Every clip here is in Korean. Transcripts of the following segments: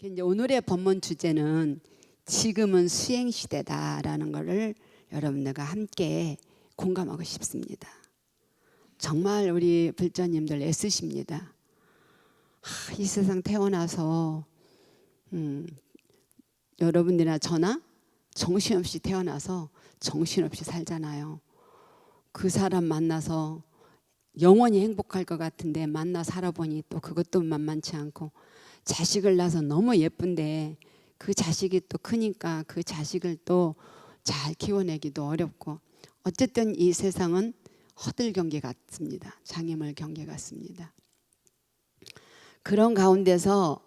이제 오늘의 본문 주제는 지금은 수행 시대다라는 것을 여러분들과 함께 공감하고 싶습니다. 정말 우리 불자님들 애쓰십니다. 이 세상 태어나서 여러분들이나 저나 정신없이 태어나서 정신없이 살잖아요. 그 사람 만나서 영원히 행복할 것 같은데 만나 살아보니 또 그것도 만만치 않고, 자식을 낳아서 너무 예쁜데 그 자식이 또 크니까 그 자식을 또 잘 키워내기도 어렵고, 어쨌든 이 세상은 허들 경계 같습니다. 장애물 경계 같습니다. 그런 가운데서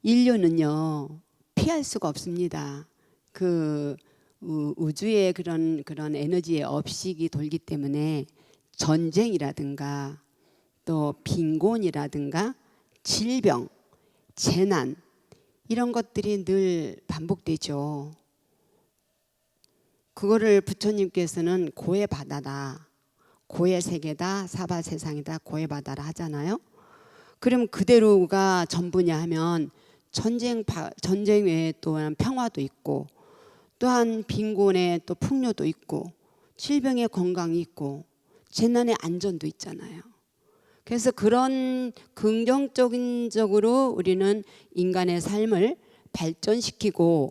인류는요 피할 수가 없습니다. 그 우주의 그런 에너지의 업식이 돌기 때문에 전쟁이라든가 또 빈곤이라든가 질병, 재난, 이런 것들이 늘 반복되죠. 그거를 부처님께서는 고해 바다다, 고해 세계다, 사바 세상이다, 고해 바다라 하잖아요. 그럼 그대로가 전부냐 하면 전쟁 외에 또한 평화도 있고, 또한 빈곤에 또 풍요도 있고, 질병의 건강이 있고, 재난의 안전도 있잖아요. 그래서 그런 긍정적인 적으로 우리는 인간의 삶을 발전시키고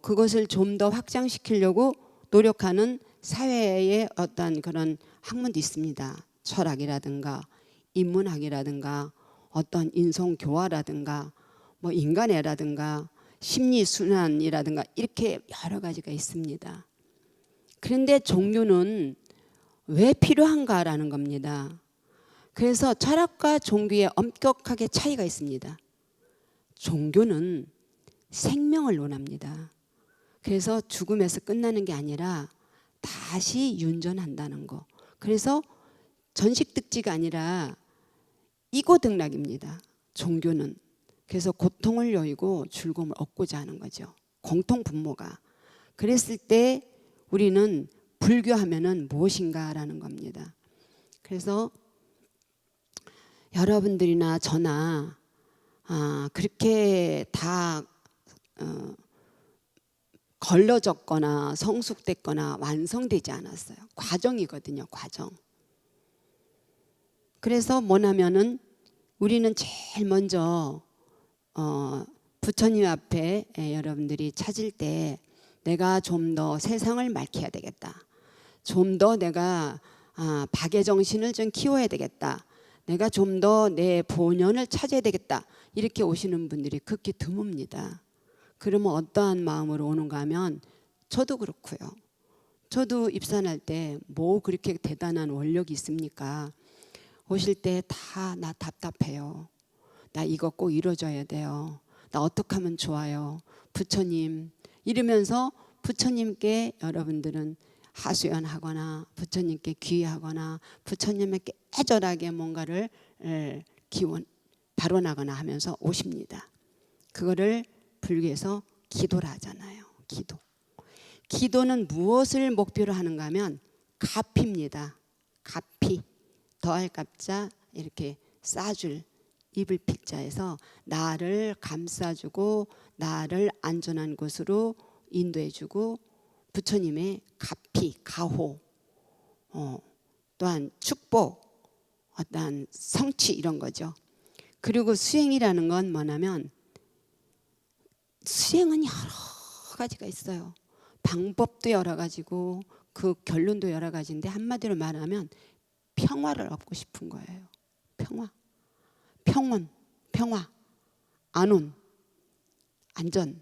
그것을 좀 더 확장시키려고 노력하는 사회의 어떤 그런 학문도 있습니다. 철학이라든가 인문학이라든가 어떤 인성교화라든가 뭐 인간애라든가 심리순환이라든가 이렇게 여러 가지가 있습니다. 그런데 종교는 왜 필요한가라는 겁니다. 그래서 철학과 종교에 엄격하게 차이가 있습니다. 종교는 생명을 논합니다. 그래서 죽음에서 끝나는 게 아니라 다시 윤전한다는 거. 그래서 전식득지가 아니라 이고등락입니다. 종교는. 그래서 고통을 여의고 즐거움을 얻고자 하는 거죠. 공통분모가. 그랬을 때 우리는 불교하면은 무엇인가라는 겁니다. 그래서 여러분들이나 저나 그렇게 다 걸러졌거나 성숙됐거나 완성되지 않았어요. 과정이거든요. 과정. 그래서 뭐냐면은 우리는 제일 먼저 부처님 앞에 여러분들이 찾을 때 내가 좀 더 세상을 맑혀야 되겠다. 좀 더 내가 박의 정신을 좀 키워야 되겠다. 내가 좀 더 내 본연을 찾아야 되겠다. 이렇게 오시는 분들이 극히 드뭅니다. 그러면 어떠한 마음으로 오는가 하면, 저도 그렇고요. 저도 입산할 때 뭐 그렇게 대단한 원력이 있습니까? 오실 때 다 나 답답해요. 나 이거 꼭 이루어져야 돼요. 나 어떻게 하면 좋아요. 부처님, 이러면서 부처님께 여러분들은 하소연하거나 부처님께 귀의하거나 부처님께 애절하게 뭔가를 발언하거나 하면서 오십니다. 그거를 불교에서 기도라 하잖아요. 기도. 기도는 무엇을 목표로 하는가 하면 가피입니다. 가피. 더할 갑자 이렇게 싸줄, 입을 필자에서 나를 감싸주고 나를 안전한 곳으로 인도해주고, 부처님의 가피, 가호, 또한 축복, 어떠한 성취, 이런 거죠. 그리고 수행이라는 건 뭐냐면, 수행은 여러 가지가 있어요. 방법도 여러 가지고 그 결론도 여러 가지인데, 한마디로 말하면 평화를 얻고 싶은 거예요. 평화, 평온, 평화, 안온, 안전.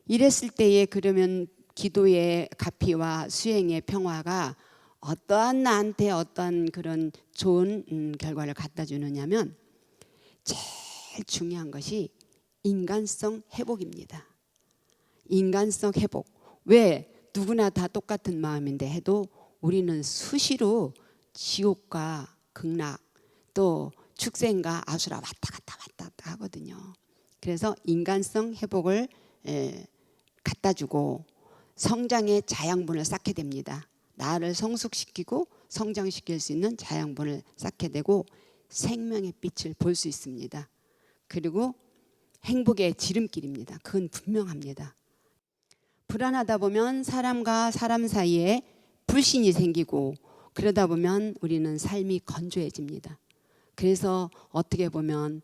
이랬을 때에 그러면 기도의 가피와 수행의 평화가 어떠한 나한테 어떤 그런 좋은 결과를 갖다 주느냐면, 제일 중요한 것이 인간성 회복입니다. 인간성 회복. 왜? 누구나 다 똑같은 마음인데 해도 우리는 수시로 지옥과 극락, 또 축생과 아수라 왔다 갔다 하거든요. 그래서 인간성 회복을 갖다 주고 성장의 자양분을 쌓게 됩니다. 나를 성숙시키고 성장시킬 수 있는 자양분을 쌓게 되고 생명의 빛을 볼 수 있습니다. 그리고 행복의 지름길입니다. 그건 분명합니다. 불안하다 보면 사람과 사람 사이에 불신이 생기고 그러다 보면 우리는 삶이 건조해집니다. 그래서 어떻게 보면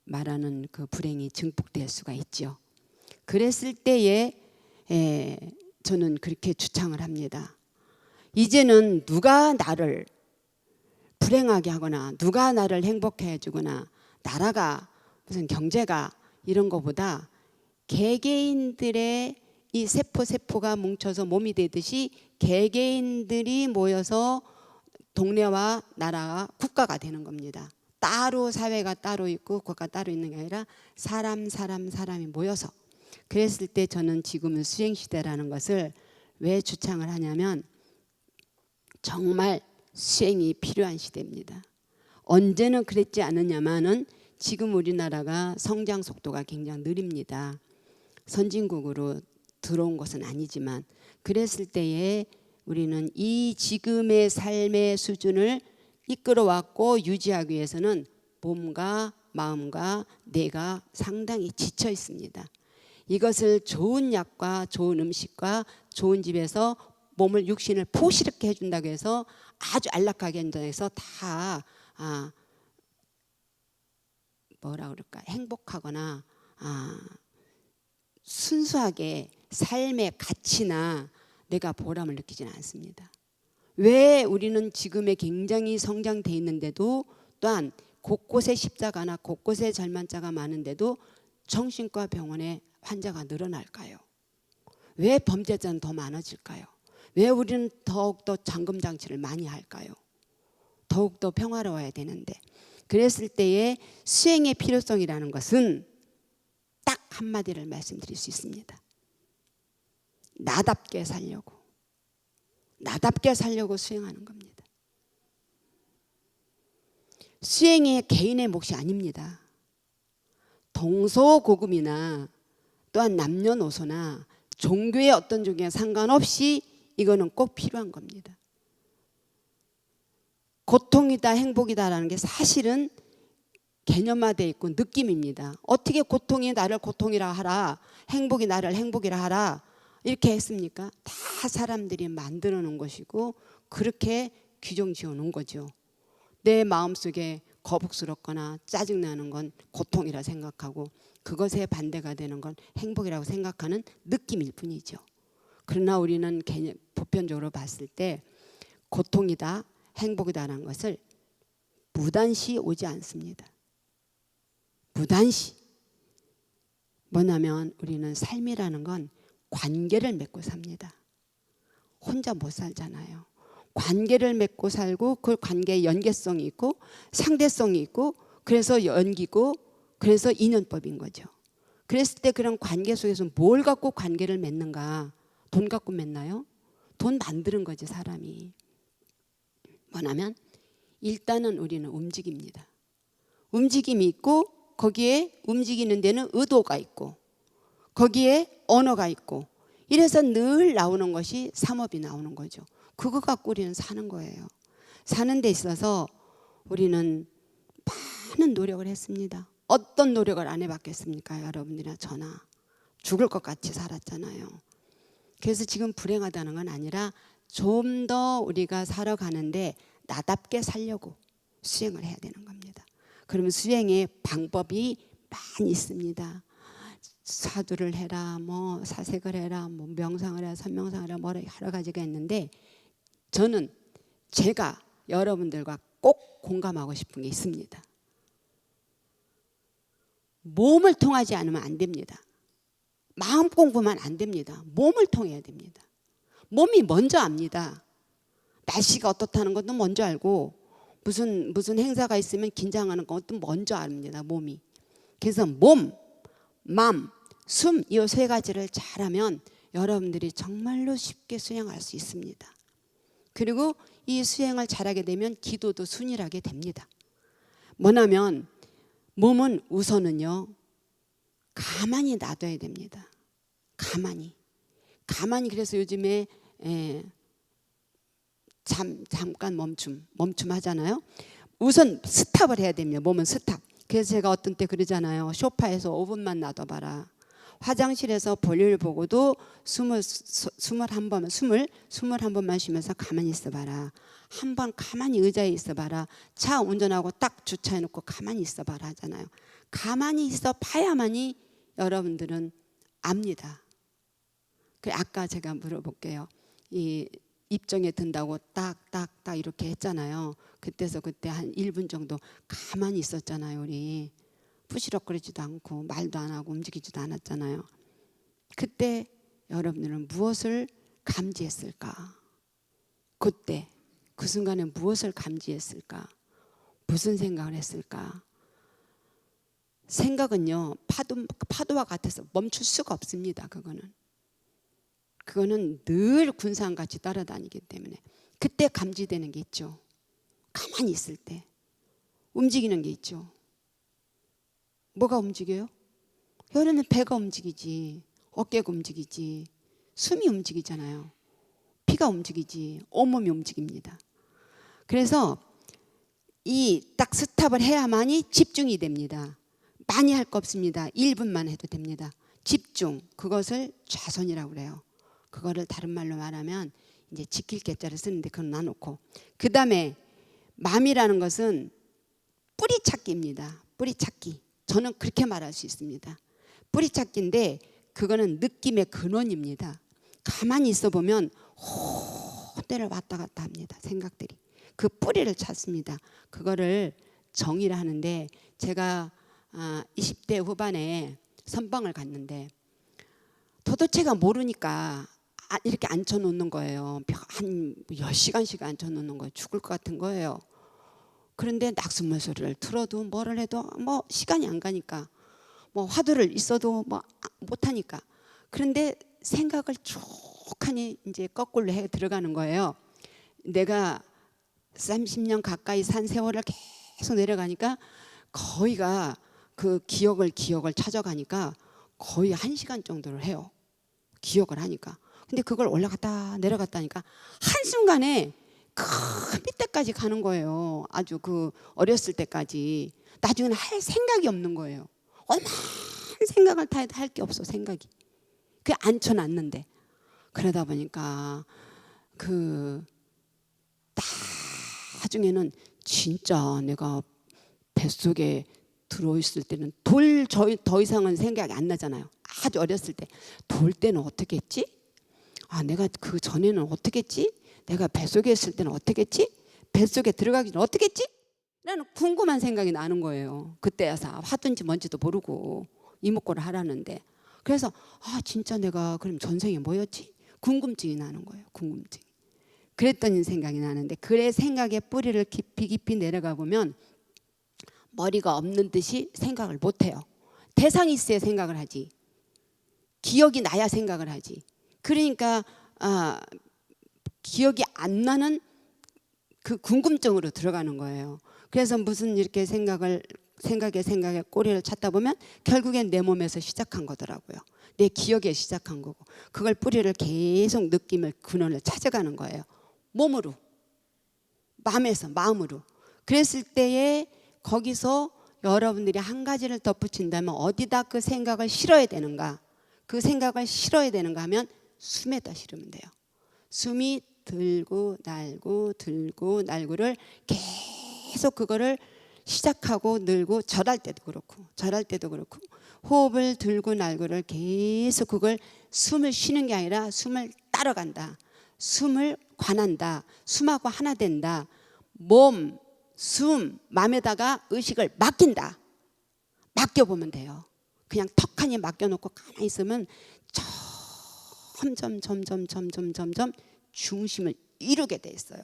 말하는 그 불행이 증폭될 수가 있죠. 그랬을 때에 저는 그렇게 주창을 합니다. 이제는 누가 나를 불행하게 하거나 누가 나를 행복해 해주거나 나라가 무슨 경제가 이런 것보다 개개인들의 이 세포가 뭉쳐서 몸이 되듯이 개개인들이 모여서 동네와 나라가 국가가 되는 겁니다. 따로 사회가 따로 있고 국가가 따로 있는 게 아니라 사람이 모여서. 그랬을 때 저는 지금은 수행시대라는 것을 왜 주창을 하냐면 정말 수행이 필요한 시대입니다. 언제는 그랬지 않느냐마는 지금 우리나라가 성장 속도가 굉장히 느립니다. 선진국으로 들어온 것은 아니지만 그랬을 때에 우리는 이 지금의 삶의 수준을 이끌어왔고 유지하기 위해서는 몸과 마음과 뇌가 상당히 지쳐 있습니다. 이것을 좋은 약과 좋은 음식과 좋은 집에서 몸을 육신을 포시럽게 해준다고 해서 아주 안락하게 한다해서 다 뭐라 그럴까 행복하거나 순수하게 삶의 가치나 내가 보람을 느끼지는 않습니다. 왜 우리는 지금에 굉장히 성장돼 있는데도 또한 곳곳에 십자가나 곳곳에 절만자가 많은데도 정신과 병원에 환자가 늘어날까요? 왜 범죄자는 더 많아질까요? 왜 우리는 더욱더 잠금장치를 많이 할까요? 더욱더 평화로워야 되는데. 그랬을 때에 수행의 필요성이라는 것은 딱 한마디를 말씀드릴 수 있습니다. 나답게 살려고 수행하는 겁니다. 수행이 개인의 몫이 아닙니다. 동서고금이나 또한 남녀노소나 종교의 어떤 종교에 상관없이 이거는 꼭 필요한 겁니다. 고통이다 행복이다라는 게 사실은 개념화되어 있고 느낌입니다. 어떻게 고통이 나를 고통이라 하라, 행복이 나를 행복이라 하라 이렇게 했습니까? 다 사람들이 만들어 놓은 것이고 그렇게 규정 지어 놓은 거죠. 내 마음속에 거북스럽거나 짜증나는 건 고통이라 생각하고 그것에 반대가 되는 건 행복이라고 생각하는 느낌일 뿐이죠. 그러나 우리는 보편적으로 봤을 때 고통이다 행복이다라는 것을 무단시 오지 않습니다. 무단시. 뭐냐면 우리는 삶이라는 건 관계를 맺고 삽니다. 혼자 못 살잖아요. 관계를 맺고 살고 그 관계에 연계성이 있고 상대성이 있고 그래서 연기고 그래서 인연법인 거죠. 그랬을 때 그런 관계 속에서 뭘 갖고 관계를 맺는가? 돈 갖고 맺나요? 돈 만드는 거지 사람이. 뭐냐면 일단은 우리는 움직입니다. 움직임이 있고 거기에 움직이는 데는 의도가 있고 거기에 언어가 있고 이래서 늘 나오는 것이 삼업이 나오는 거죠. 그거 갖고 우리는 사는 거예요. 사는 데 있어서 우리는 많은 노력을 했습니다. 어떤 노력을 안 해봤겠습니까? 여러분들이나 저나 죽을 것 같이 살았잖아요. 그래서 지금 불행하다는 건 아니라 좀 더 우리가 살아가는데 나답게 살려고 수행을 해야 되는 겁니다. 그러면 수행의 방법이 많이 있습니다. 사두를 해라, 뭐 사색을 해라, 뭐 명상을 해라, 선명상을 해라, 뭐 여러 가지가 있는데 저는 제가 여러분들과 꼭 공감하고 싶은 게 있습니다. 몸을 통하지 않으면 안 됩니다. 마음 공부만 안 됩니다. 몸을 통해야 됩니다. 몸이 먼저 압니다. 날씨가 어떻다는 것도 먼저 알고 무슨 행사가 있으면 긴장하는 것도 먼저 압니다. 몸이. 그래서 몸, 마음, 숨 이 세 가지를 잘하면 여러분들이 정말로 쉽게 수행할 수 있습니다. 그리고 이 수행을 잘하게 되면 기도도 순일하게 됩니다. 뭐냐면 몸은 우선은요 가만히 놔둬야 됩니다. 가만히 그래서 요즘에 잠깐 멈춤 하잖아요. 우선 스탑을 해야 됩니다. 몸은 스탑. 그래서 제가 어떤 때 그러잖아요. 소파에서 5분만 놔둬봐라. 화장실에서 볼일 보고도 숨을 한 번만 쉬면서 가만히 있어봐라. 한 번 가만히 의자에 있어봐라. 차 운전하고 딱 주차해놓고 가만히 있어봐라 하잖아요. 가만히 있어 봐야만이 여러분들은 압니다. 그 아까 제가 물어볼게요. 이 입정에 든다고 딱딱딱 이렇게 했잖아요. 그때서 그때 한 1분 정도 가만히 있었잖아요. 우리 부시럭거리지도 않고 말도 안 하고 움직이지도 않았잖아요. 그때 여러분들은 무엇을 감지했을까? 그때 그 순간에 무엇을 감지했을까? 무슨 생각을 했을까? 생각은요, 파도와 같아서 멈출 수가 없습니다. 그거는 늘 군상같이 따라다니기 때문에. 그때 감지되는 게 있죠. 가만히 있을 때 움직이는 게 있죠. 뭐가 움직여요? 여름에 배가 움직이지, 어깨가 움직이지, 숨이 움직이잖아요. 피가 움직이지, 온몸이 움직입니다. 그래서 이 딱 스탑을 해야만이 집중이 됩니다. 많이 할 거 없습니다. 1분만 해도 됩니다. 집중, 그것을 좌선이라고 그래요. 그거를 다른 말로 말하면 이제 지킬 개자를 쓰는데 그건 놔놓고, 그 다음에 맘이라는 것은 뿌리찾기입니다. 뿌리찾기. 저는 그렇게 말할 수 있습니다. 뿌리찾기인데 그거는 느낌의 근원입니다. 가만히 있어 보면 때를 왔다 갔다 합니다. 생각들이. 그 뿌리를 찾습니다. 그거를 정의를 하는데, 제가 20대 후반에 선방을 갔는데 도대체가 모르니까 이렇게 앉혀놓는 거예요. 한 10시간씩 앉혀놓는 거예요. 죽을 것 같은 거예요. 그런데 낙숫물 소리를 틀어도 뭐를 해도 뭐 시간이 안 가니까, 뭐 화두를 있어도 뭐 못하니까. 그런데 생각을 쭉 하니 이제 거꾸로 해 들어가는 거예요. 내가 30년 가까이 산 세월을 계속 내려가니까 거의가 그 기억을 찾아가니까 거의 1시간 정도를 해요. 기억을 하니까. 근데 그걸 올라갔다 내려갔다 하니까 한순간에 그 밑에까지 가는 거예요. 아주 그 어렸을 때까지. 나중에는 할 생각이 없는 거예요. 얼마나 생각을 다 해도 할 게 없어, 생각이. 그게 앉혀놨는데. 그러다 보니까 그 나중에는 진짜 내가 뱃속에 들어있을 때는 더 이상은 생각이 안 나잖아요. 아주 어렸을 때. 돌 때는 어떻게 했지? 내가 그 전에는 어떻게 했지? 내가 뱃속에 있을 때는 어떻게 했지? 뱃속에 들어가기 전에 어떻게 했지? 라는 궁금한 생각이 나는 거예요. 그때야서 하든지 뭔지도 모르고 이목구를 하라는데. 그래서 진짜 내가 그럼 전생에 뭐였지? 궁금증이 나는 거예요. 궁금증. 그랬더니 생각이 나는데, 그래 생각의 뿌리를 깊이 내려가 보면 머리가 없는 듯이 생각을 못해요. 대상이 있어야 생각을 하지. 기억이 나야 생각을 하지. 그러니까 기억이 안 나는 그 궁금증으로 들어가는 거예요. 그래서 무슨 이렇게 생각의 꼬리를 찾다 보면 결국엔 내 몸에서 시작한 거더라고요. 내 기억에 시작한 거고, 그걸 뿌리를 계속 느낌을 근원을 찾아가는 거예요. 몸으로, 마음으로. 그랬을 때에 거기서 여러분들이 한 가지를 덧붙인다면 어디다 그 생각을 실어야 되는가? 그 생각을 실어야 되는가 하면 숨에다 실으면 돼요. 숨이 들고 날고를 계속 그거를 시작하고 늘고, 절할 때도 그렇고 호흡을 들고 날고를 계속 그걸 숨을 쉬는 게 아니라 숨을 따라간다. 숨을 관한다. 숨하고 하나 된다. 몸, 숨, 마음에다가 의식을 맡긴다. 맡겨보면 돼요. 그냥 턱하니 맡겨놓고 가만히 있으면 점점 중심을 이루게 돼 있어요.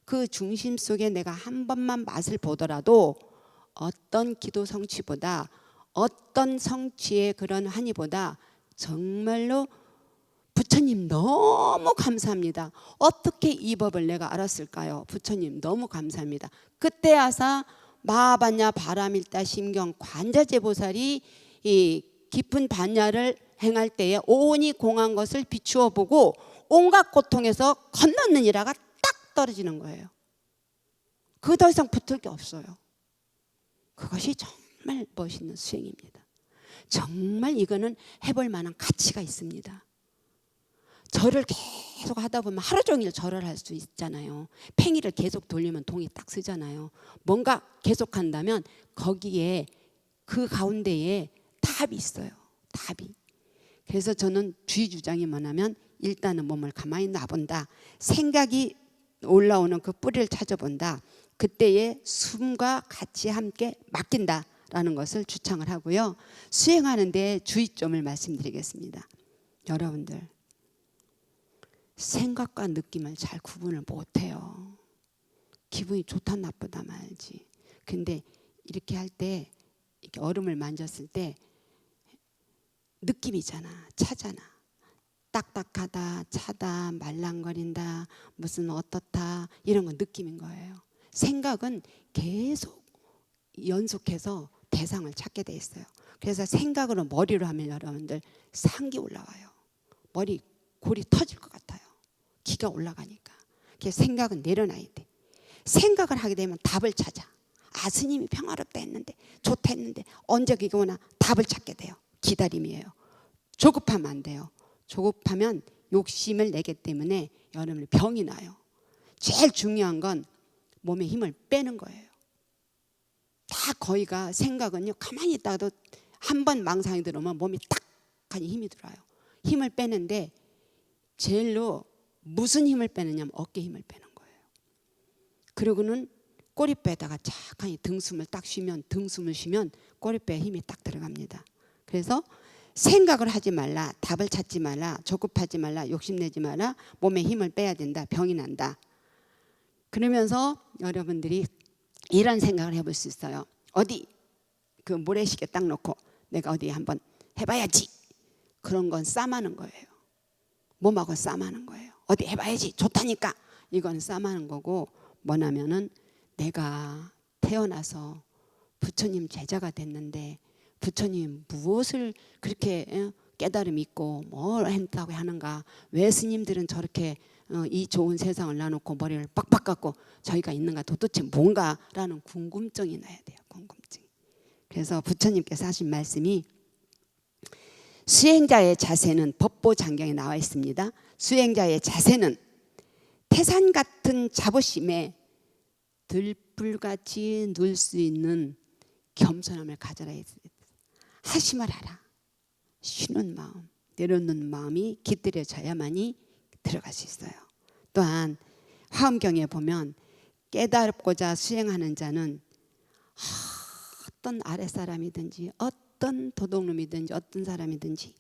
그 중심 속에 내가 한 번만 맛을 보더라도 어떤 기도 성취보다, 어떤 성취의 그런 한이보다 정말로 부처님 너무 감사합니다. 어떻게 이 법을 내가 알았을까요? 부처님 너무 감사합니다. 그때 아사 마하반야 바라밀다 심경 관자재보살이 이 깊은 반야를 행할 때에 오온이 공한 것을 비추어 보고 온갖 고통에서 건너느니라가 딱 떨어지는 거예요. 그 더 이상 붙을 게 없어요. 그것이 정말 멋있는 수행입니다. 정말 이거는 해볼 만한 가치가 있습니다. 절을 계속 하다 보면 하루 종일 절을 할 수 있잖아요. 팽이를 계속 돌리면 동이 딱 쓰잖아요. 뭔가 계속 한다면 거기에 그 가운데에 답이 있어요. 답이. 그래서 저는 주의 주장이 뭐냐면 일단은 몸을 가만히 놔본다. 생각이 올라오는 그 뿌리를 찾아본다. 그때의 숨과 같이 함께 맡긴다라는 것을 주창을 하고요. 수행하는데 주의점을 말씀드리겠습니다. 여러분들 생각과 느낌을 잘 구분을 못해요. 기분이 좋다 나쁘다 말지. 근데 이렇게 할 때 이렇게 얼음을 만졌을 때 느낌이잖아. 차잖아. 딱딱하다, 차다, 말랑거린다, 무슨 어떻다 이런 건 느낌인 거예요. 생각은 계속 연속해서 대상을 찾게 돼 있어요. 그래서 생각으로 머리로 하면 여러분들 상기 올라와요. 머리 골이 터질 것 같아요. 기가 올라가니까. 그래서 생각은 내려놔야 돼. 생각을 하게 되면 답을 찾아. 아, 스님이 평화롭다 했는데 좋다 했는데 언제 그게 오나 답을 찾게 돼요. 기다림이에요. 조급하면 안 돼요. 조급하면 욕심을 내기 때문에 여러분 병이 나요. 제일 중요한 건 몸에 힘을 빼는 거예요. 다 거의가 생각은요 가만히 있다가도 한 번 망상이 들어오면 몸이 딱 하니 힘이 들어요. 힘을 빼는데 제일로 무슨 힘을 빼느냐면 어깨 힘을 빼는 거예요. 그리고는 꼬리뼈에다가 착하니 등숨을 딱 쉬면 등숨을 쉬면 꼬리뼈에 힘이 딱 들어갑니다. 그래서 생각을 하지 말라, 답을 찾지 말라, 조급하지 말라, 욕심내지 말라, 몸에 힘을 빼야 된다, 병이 난다. 그러면서 여러분들이 이런 생각을 해볼 수 있어요. 어디 그 모래시계 딱 놓고 내가 어디 한번 해봐야지. 그런 건 싸마는 거예요. 몸하고 싸마는 거예요. 어디 해봐야지 좋다니까. 이건 싸마는 거고 뭐냐면은 내가 태어나서 부처님 제자가 됐는데 부처님 무엇을 그렇게 깨달음 있고 뭘 했다고 하는가. 왜 스님들은 저렇게 이 좋은 세상을 놔놓고 머리를 빡빡 깎고 저희가 있는가 도대체 뭔가라는 궁금증이 나야 돼요. 궁금증. 그래서 부처님께서 하신 말씀이 수행자의 자세는 법보장경에 나와 있습니다. 수행자의 자세는 태산 같은 자부심에 들불같이 누울 수 있는 겸손함을 가져라 했어요. 하심을 하라. 쉬는 마음, 내려놓는 마음이 깃들여져야만이 들어갈 수 있어요. 또한 화엄경에 보면 깨달고자 수행하는 자는 어떤 아랫사람이든지 어떤 도둑놈이든지 어떤 사람이든지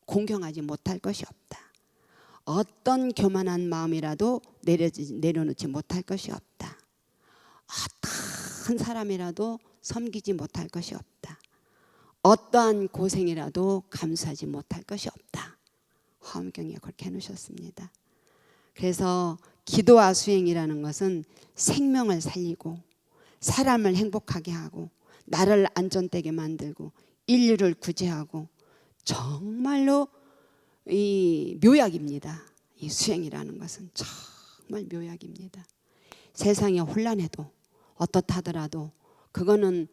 공경하지 못할 것이 없다. 어떤 교만한 마음이라도 내려놓지 못할 것이 없다. 어떤 사람이라도 섬기지 못할 것이 없다. 어떠한 고생이라도 감수하지 못할 것이 없다. 화엄경에 그렇게 해놓으셨습니다. 그래서 기도와 수행이라는 것은 생명을 살리고 사람을 행복하게 하고 나를 안전되게 만들고 인류를 구제하고 정말로 이 묘약입니다. 이 수행이라는 것은 정말 묘약입니다. 세상이 혼란해도 어떻다 하더라도 그거는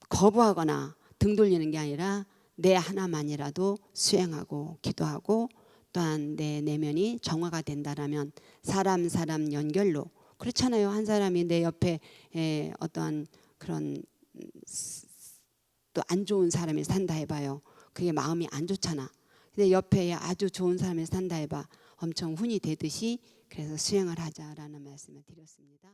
거부하거나 등 돌리는 게 아니라 내 하나만이라도 수행하고 기도하고 또한 내 내면이 정화가 된다라면 사람 연결로 그렇잖아요. 한 사람이 내 옆에 어떠한 그런 또 안 좋은 사람이 산다 해봐요. 그게 마음이 안 좋잖아. 근데 옆에 아주 좋은 사람이 산다 해봐. 엄청 훈이 되듯이 그래서 수행을 하자라는 말씀을 드렸습니다.